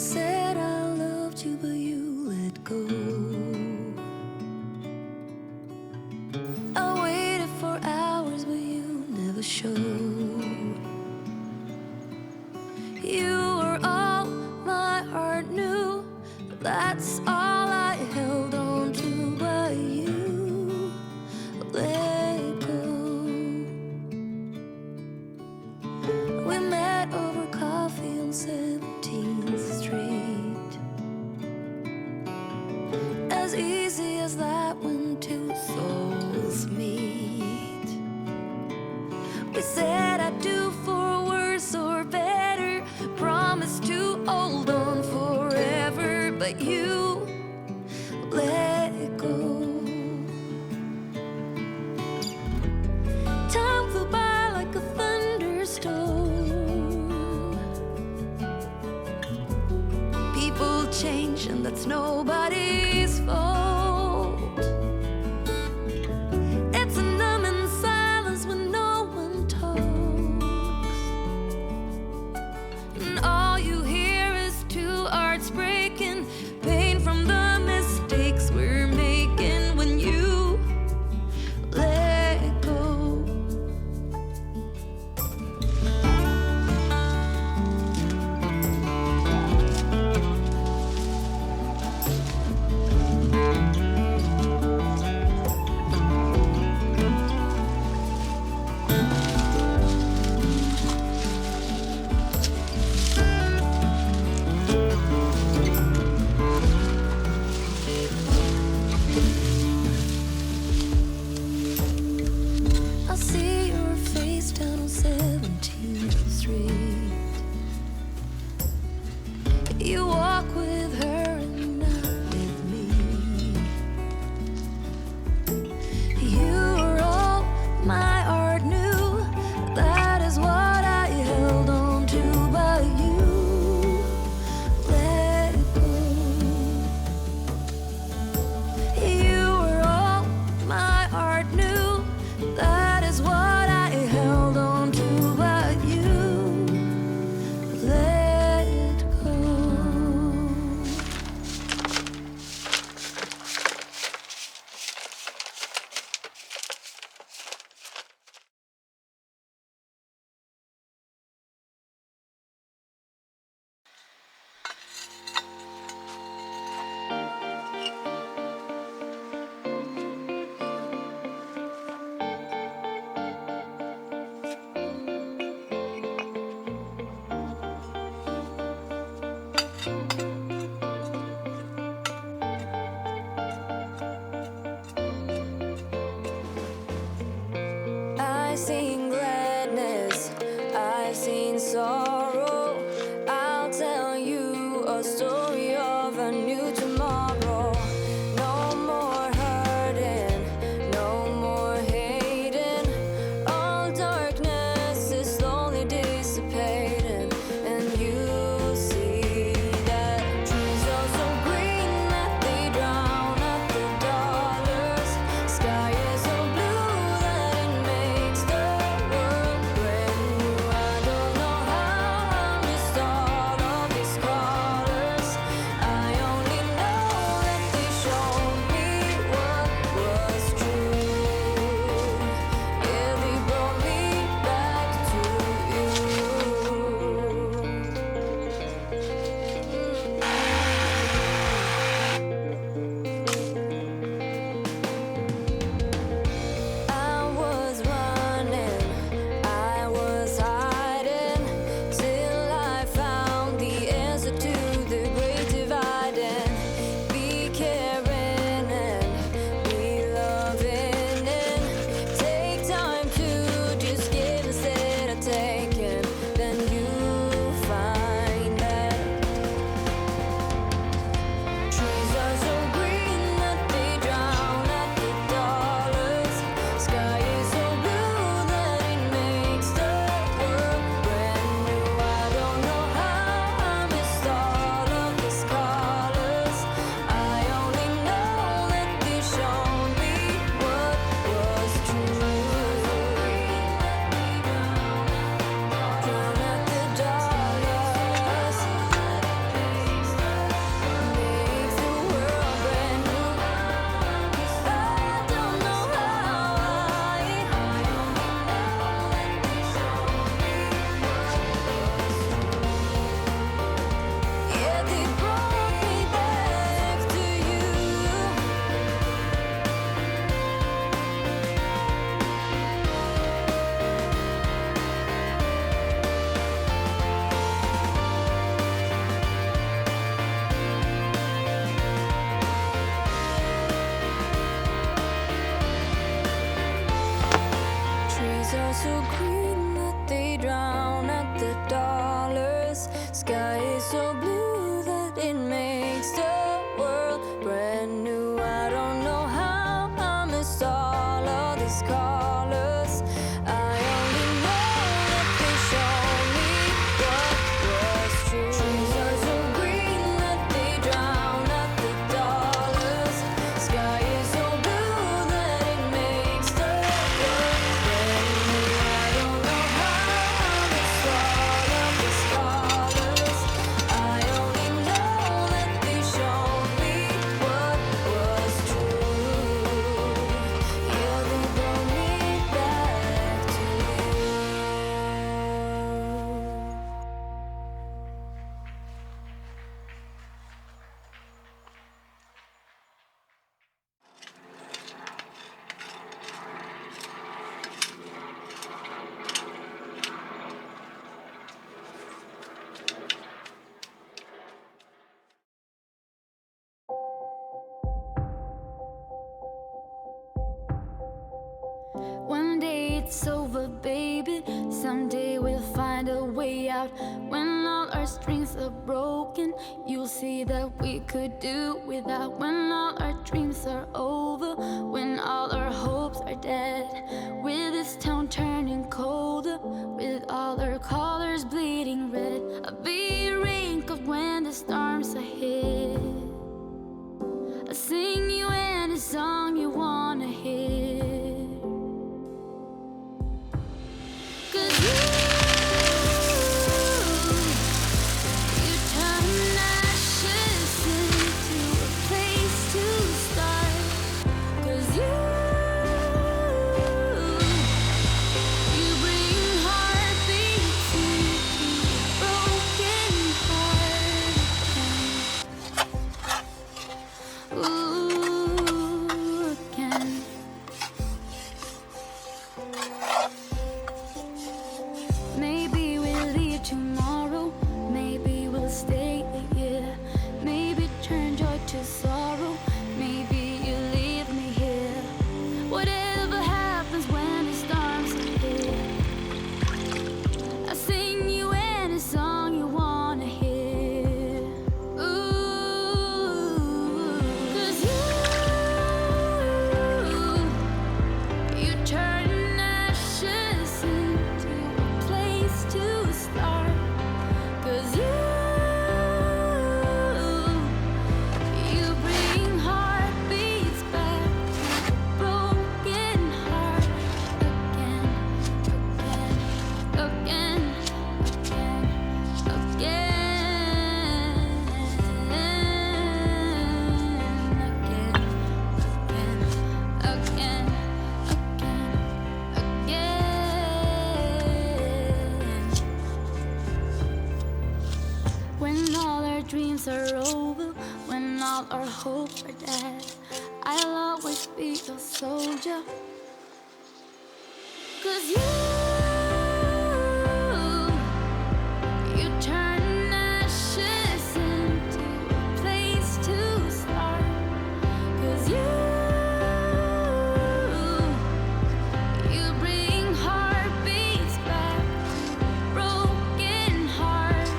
said I loved you, but you let go. I waited for hours, but you never showed. You were all my heart knew, but that's all I held on to, but you let go. We met over coffee on 17th Street. As easy as that when two souls meet. We said I do for worse or better, promised to hold on forever, but you let go. Time flew by like a thunderstorm. People change and that's nobody's fault. It's a numbing silence when no one talks, and all you hear is two hearts breaking, pain from the mistakes we're making when you let go. I see your face down on 17th Street. You walk with her and not with me. You were all my heart knew, that is what I held on to, but you let go. You were all my heart knew, that is what I held on to, but you let go. I've seen gladness, I've seen sorrow. I'll tell you a story of a new tomorrow. No more hurting, no more hating. All darkness is slowly dissipating, and you see that trees are so green that they drown out the dollars. Sky is so blue that it makes the world brand new. I don't know how I missed all of these colors. I only know that One day it's over, baby. Someday we'll find a way out. When all our strings are broken, you'll see that we could do without. When all our dreams are over, when all our hopes are dead, with this town turning colder, with all our colors bleeding red, I'll be wrinkled when the storms are hit. I'll sing you any song you wanna hear. Maybe we'll leave tomorrow, maybe we'll stay a year, maybe turn joy to sorrow, maybe you leave me here. Whatever happens when the storms are here, I'll sing you any song you wanna hear. Ooh, 'cause you turn ashes into a place to start. 'Cause you bring heartbeats back to a broken heart again, again, again, again, again, again. When all our dreams are over, when all our hopes are dead, I'll always be your soldier. 'Cause you turn ashes into a place to start. 'Cause you bring heartbeats back to a broken heart.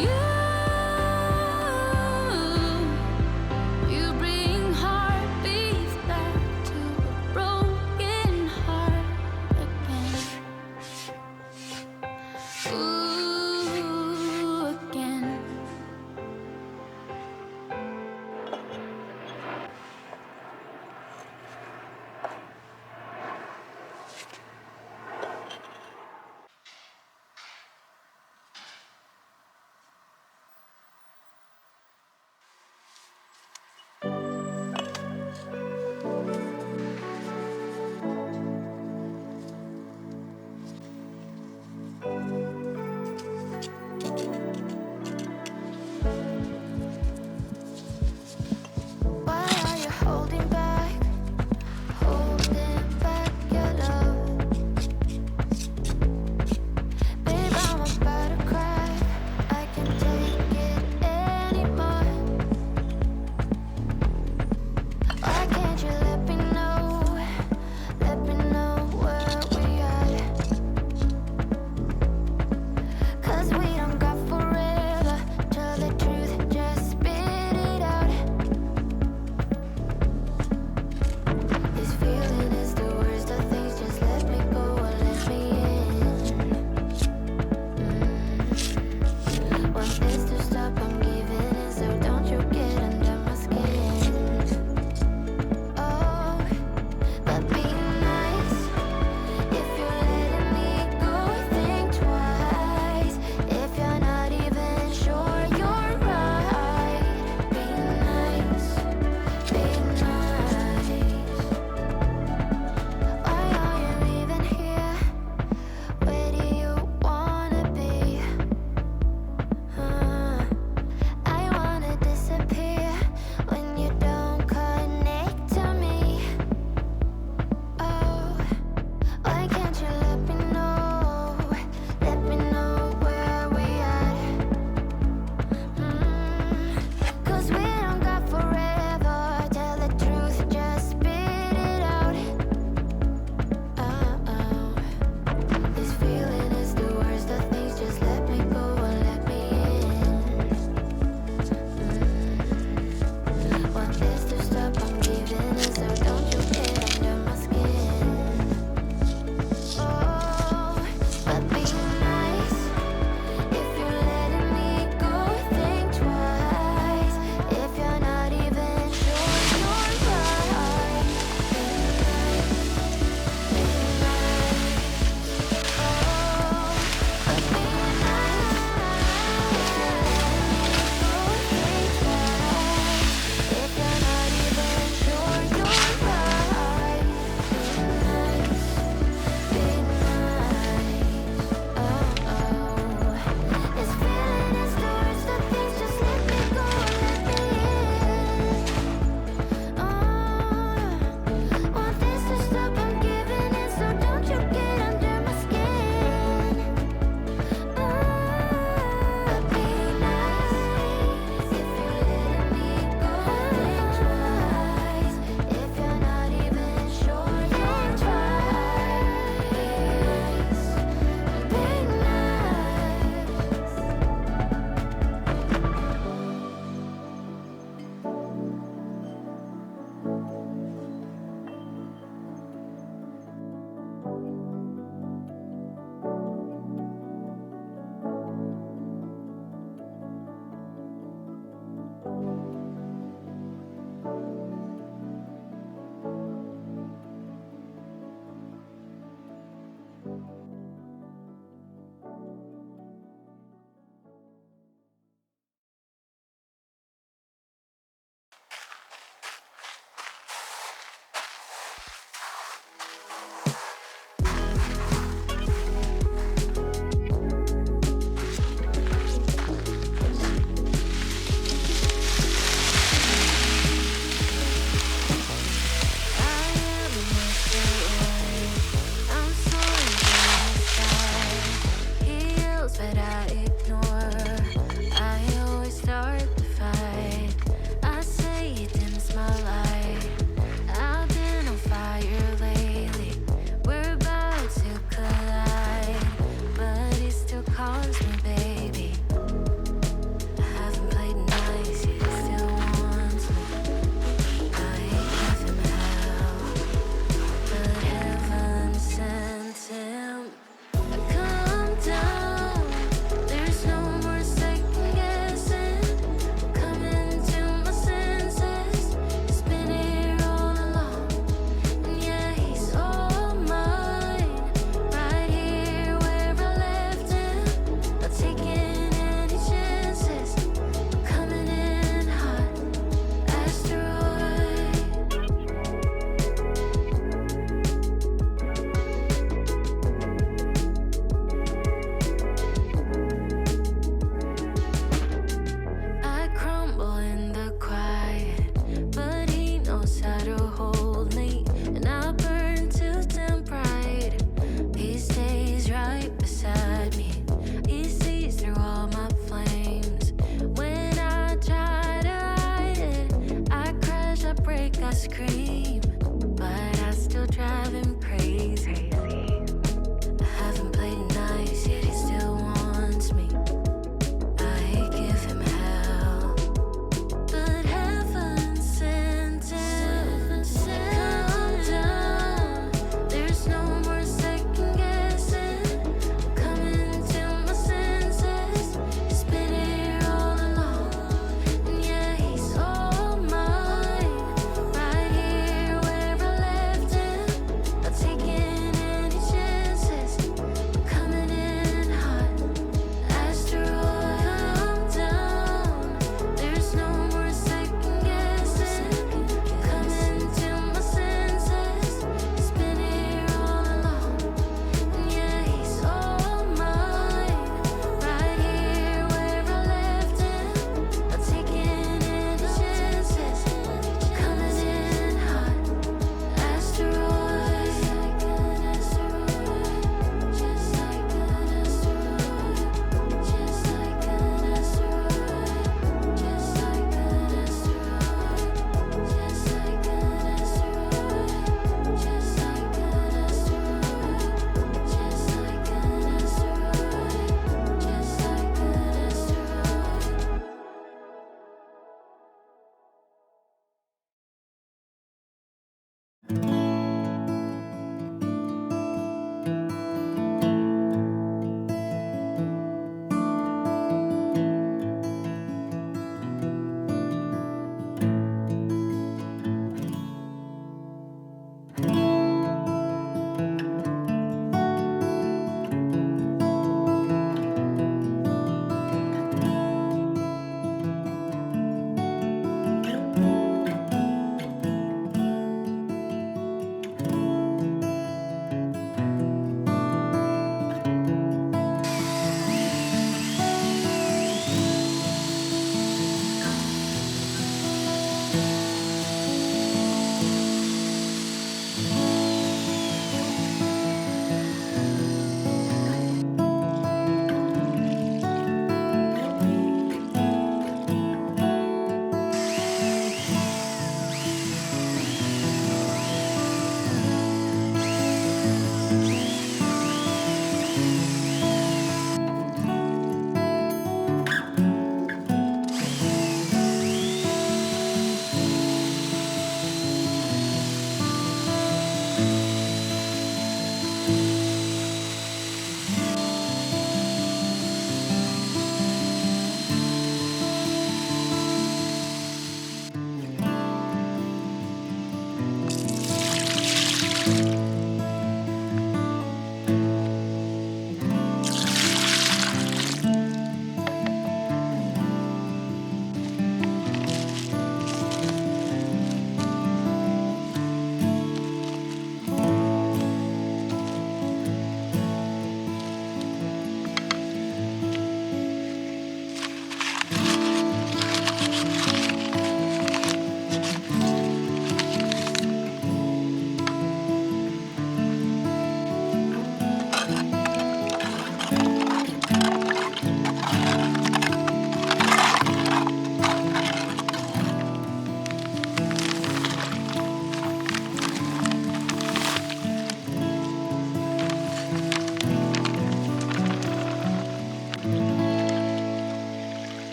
You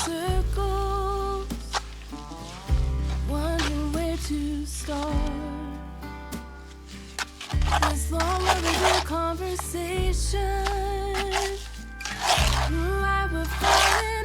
circles, wondering where to start. This long overdue conversation, I would fall in